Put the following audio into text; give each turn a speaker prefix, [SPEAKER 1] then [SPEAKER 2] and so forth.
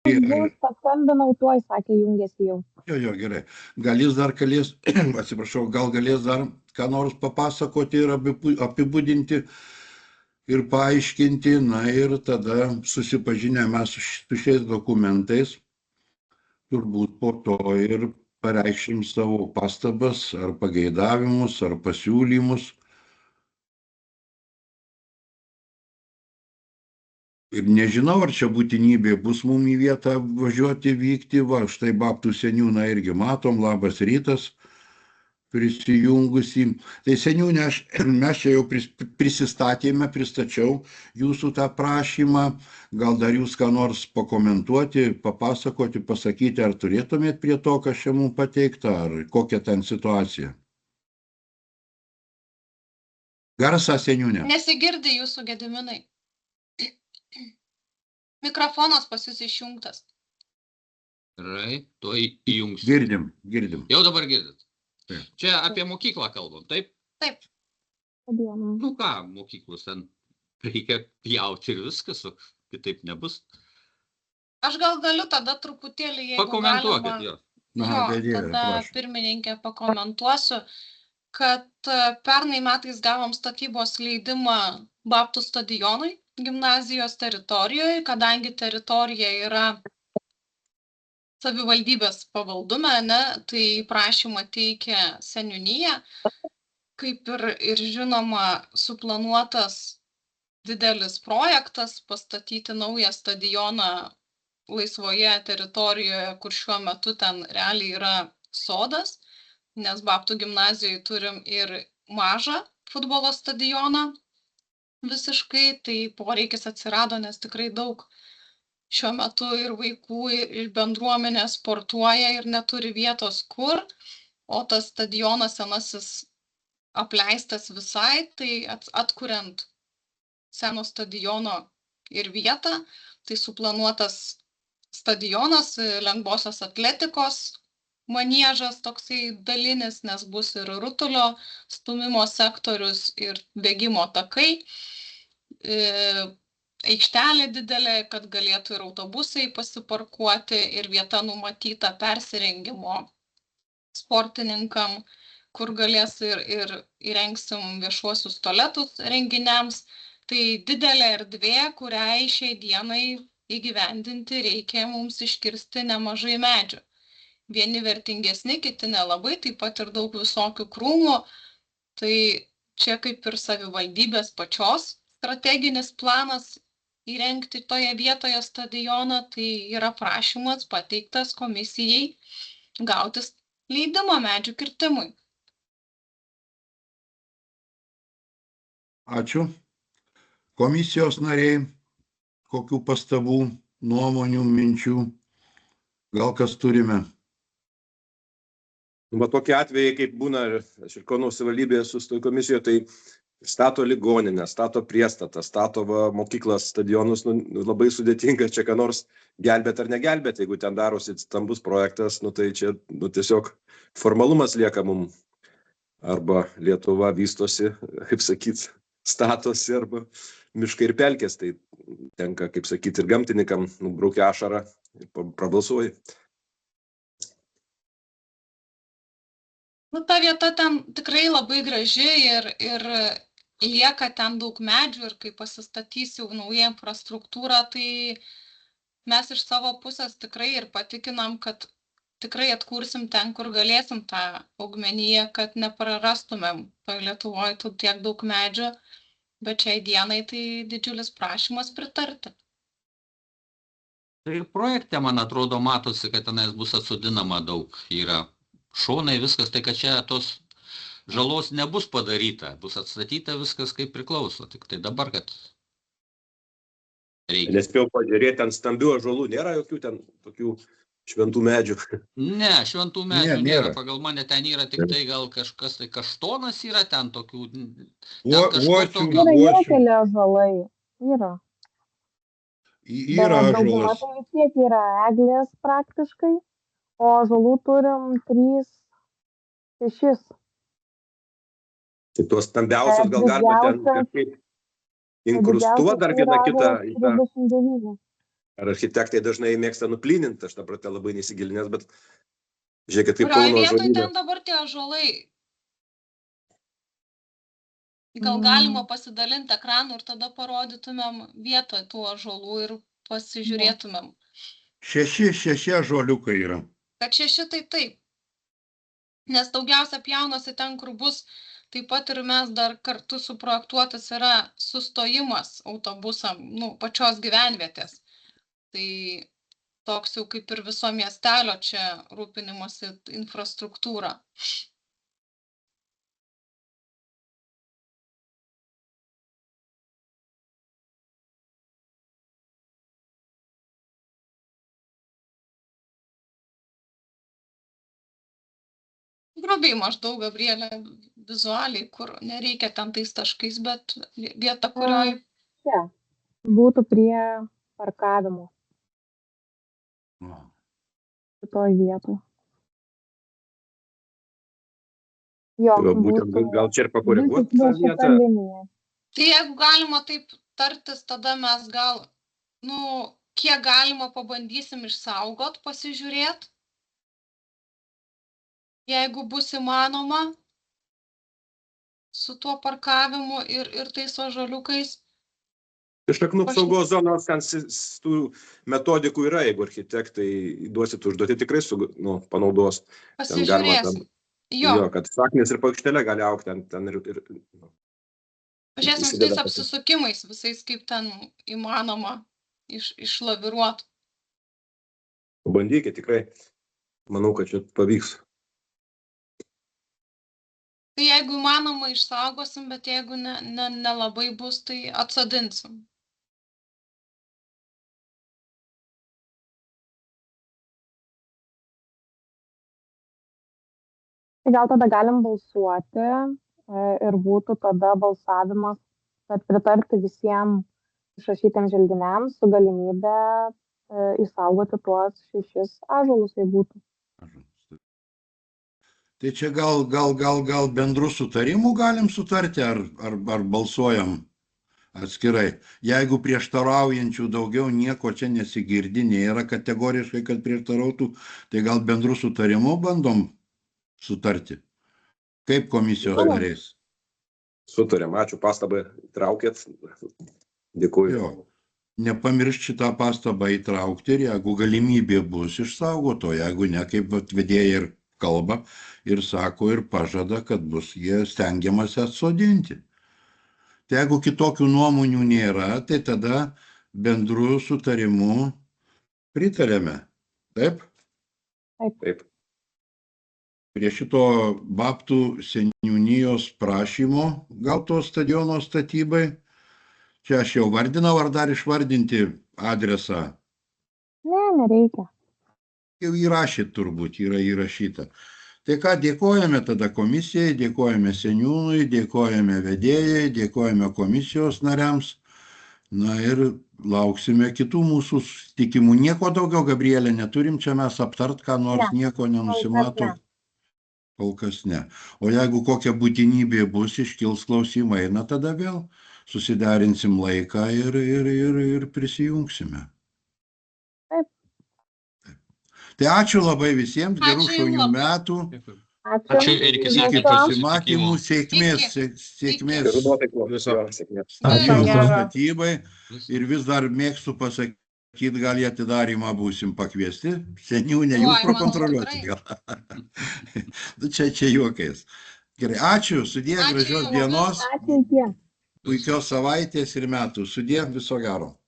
[SPEAKER 1] Jums paskambinau, tuoj sakė, jungiasi jau.
[SPEAKER 2] Jo, gerai. Gal jis dar galės, atsiprašau, gal galės dar ką nors papasakoti ir apibūdinti ir paaiškinti, na ir tada susipažinę mes su šiais dokumentais, turbūt po to ir pareikšim savo pastabas ar pageidavimus ar pasiūlymus. Ir nežinau, ar čia būtinybė bus mum į vietą važiuoti, vykti, va, štai Babtų seniūną irgi matom, labas rytas, prisijungusi. Tai seniūnė, mes čia jau prisistatėme, pristačiau jūsų tą prašymą, gal dar jūs ką nors pakomentuoti, papasakoti, pasakyti, ar turėtumėt prie to, kas čia mums pateikta, ar kokia ten situacija. Garsą, seniūnė.
[SPEAKER 3] Nesigirdi jūsų, Gediminai. Mikrofonas pas jūs išjungtas.
[SPEAKER 4] Gerai, to įjungsiu.
[SPEAKER 2] Girdim.
[SPEAKER 4] Jau dabar girdit.
[SPEAKER 2] Taip.
[SPEAKER 4] Čia apie mokyklą kalbam, taip?
[SPEAKER 3] Taip.
[SPEAKER 4] Nu ką, mokyklos ten reikia pjauti ir viskas, o kitaip nebus.
[SPEAKER 3] Aš gal galiu tada truputėlį, jeigu
[SPEAKER 4] Pakomentuokit, jo.
[SPEAKER 3] Tada pirmininkė pakomentuosiu, kad pernai metais gavom statybos leidimą Babtų stadionui gimnazijos teritorijoje, kadangi teritorija yra savivaldybės pavaldume, tai prašymą teikia seniūnija, kaip ir žinoma suplanuotas didelis projektas pastatyti naują stadioną laisvoje teritorijoje, kur šiuo metu ten realiai yra sodas, nes Babtų gimnazijoje turim ir mažą futbolo stadioną visiškai, tai poreikis atsirado, nes tikrai daug šiuo metu ir vaikų, ir bendruomenė sportuoja ir neturi vietos kur, o tas stadionas senasis apleistas visai, tai atkuriant seno stadiono ir vietą, tai suplanuotas stadionas, lengvosios atletikos maniežas toksai dalinis, nes bus ir rutulio stūmimo sektorius ir bėgimo takai, aikštelė didelė, kad galėtų ir autobusai pasiparkuoti, ir vieta numatyta persirengimo sportininkam, kur galės ir įrengsim viešuosius tualetus renginiams. Tai didelė erdvė, kuriai šiai dienai įgyvendinti reikia mums iškirsti nemažai medžių. Vieni vertingesni, kiti nelabai, taip pat ir daug visokių krūmų. Tai čia kaip ir savivaldybės pačios strateginis planas įrengti toje vietoje stadioną, tai yra prašymas pateiktas komisijai gautis leidimą medžių kirtimui.
[SPEAKER 2] Ačiū. Komisijos nariai, kokių pastabų, nuomonių, minčių, gal kas turime?
[SPEAKER 5] Tokie atvejai, kaip būna, aš ir Kauno savivaldybėje su komisijoje, tai stato ligoninę, stato priestatą, stato mokyklas, stadionus, labai sudėtinga čia ką nors gelbėt ar negelbėt, jeigu ten darosi stambus projektas, tai čia tiesiog formalumas lieka mum. Arba Lietuva vystosi, kaip sakyt, statosi, arba miškai ir pelkės, tai tenka, kaip sakyt, ir gamtininkam nubraukia ašarą ir prabalsuoji.
[SPEAKER 3] Ta vieta ten tikrai labai graži ir lieka ten daug medžių, ir kai pasistatys jau nauja infrastruktūra, tai mes iš savo pusės tikrai ir patikinam, kad tikrai atkursim ten, kur galėsim tą augmeniją, kad neprarastumėm Lietuvoje tiek daug medžių, bet šiai dienai tai didžiulis prašymas pritarti.
[SPEAKER 4] Tai ir projekte, man atrodo, matosi, kad tenais bus atsodinama daug, yra šonai viskas, tai kad čia tos žalos nebus padaryta, bus atstatyta viskas kaip priklauso, tik tai dabar, kad reikia.
[SPEAKER 5] Nespėjau pažiūrėti, ten stambių ąžuolų nėra jokių ten tokių šventų medžių.
[SPEAKER 4] Ne, šventų medžių nėra, pagal mane ten yra tik tai gal kažkas, tai kaštonas yra ten tokių.
[SPEAKER 1] Yra keli ąžuolai, yra.
[SPEAKER 2] Yra ąžuolas.
[SPEAKER 1] Tai vis tiek yra eglės praktiškai, o ąžuolų turim 3-6.
[SPEAKER 5] Tai tuos stambiausius gal galima ten kažkaip inkrustuoti dar vieną kitą.
[SPEAKER 1] 39.
[SPEAKER 5] Ar architektai dažnai mėgsta nuplyninti, aš dabar tai labai nesigilinęs, bet žiūrėkit, kaip
[SPEAKER 3] Kurioje
[SPEAKER 5] Kauno
[SPEAKER 3] vietoje
[SPEAKER 5] ąžuolyne.
[SPEAKER 3] ten dabar tie ąžuolai? Gal galima pasidalinti ekranu ir tada parodytumėm vietą tų ąžuolų ir pasižiūrėtumėm.
[SPEAKER 2] 6 ąžuoliukai yra.
[SPEAKER 3] Kad 6 tai taip. Nes daugiausia pjaunosi ten, kur bus, taip pat ir mes dar kartu suprojektuotas yra sustojimas autobusam, pačios gyvenvietės. Tai toks jau kaip ir viso miestelio čia rūpinimosi infrastruktūra. Grubiai maždaug, Gabrielė, vizualiai, kur nereikia ten tais taškais, bet vieta, kurioje...
[SPEAKER 1] Čia būtų prie parkavimo. Šitoj vietoj. Jo,
[SPEAKER 5] Būtent gal čia ir pakoreguoti tą vietą.
[SPEAKER 3] Tai jeigu galima taip tartis, tada mes gal, kiek galima pabandysim išsaugot, pasižiūrėt. Jeigu bus įmanoma su tuo parkavimu ir tais ąžuoliukais.
[SPEAKER 5] Šaknų apsaugos zonos tų metodikų yra, jeigu architektai duosit užduoti, tikrai panaudos.
[SPEAKER 3] Pasižiūrėsim. Jo,
[SPEAKER 5] kad saknės ir paukštelė gali aukti ten ir...
[SPEAKER 3] Pažiūrėsim su tais apsisukimais visais, kaip ten įmanoma išlaviruoti.
[SPEAKER 5] Pabandykit, tikrai. Manau, kad čia pavyks.
[SPEAKER 3] Tai jeigu įmanoma išsaugosim, bet jeigu nelabai bus, tai atsodinsim.
[SPEAKER 1] Gal tada galim balsuoti ir būtų tada balsavimas, kad pritarti visiems išrašytiems želdiniams su galimybė išsaugoti tuos 6 ąžuolus, jei būtų.
[SPEAKER 2] Tai čia gal bendrų sutarimų galim sutarti, ar balsuojam atskirai. Jeigu prieštaraujančių daugiau nieko čia nesigirdi, nėra kategoriškai, kad prieštarautų, tai gal bendrų sutarimų bandom sutarti. Kaip komisijos nariais?
[SPEAKER 5] Sutarėm, ačiū, pastabą įtraukėt. Dėkuoju.
[SPEAKER 2] Nepamiršti šitą pastabą įtraukti ir jeigu galimybė bus išsaugoto, jeigu ne, kaip vedėjai ir kalba ir sako ir pažada, kad bus jie stengiamasi atsodinti. Tai jeigu kitokių nuomonių nėra, tai tada bendru sutarimu pritarėme. Taip?
[SPEAKER 5] Taip.
[SPEAKER 2] Prie šito Babtų seniūnijos prašymo gauto stadiono statybai. Čia aš jau vardinau, ar dar išvardinti adresą?
[SPEAKER 1] Ne, nereikia.
[SPEAKER 2] Jau įrašyt turbūt, yra įrašyta. Tai ką, dėkojame tada komisijai, dėkojame seniūnui, dėkojame vedėjai, dėkojame komisijos nariams. Na ir lauksime kitų mūsų susitikimų. Nieko daugiau, Gabrielė, neturim čia mes aptart, ką nors nieko nenusimato. Kol kas ne. O jeigu kokia būtinybė bus, iškils klausimai, na tada vėl susiderinsim laiką ir prisijungsime. Tai ačiū labai visiems, gerų šaunių metų.
[SPEAKER 4] Ačiū ir
[SPEAKER 2] iki pasimatymų, sėkmės. Ačiū statybai ir vis dar mėgstu pasakyti, gal į atidarymą būsim pakviesti. Seniūnė, jūs prakontroliuoti gal. Čia juokais. Gerai, ačiū, sudie, gražios dienos. Puikios savaitės ir metų. Sudie, viso gero.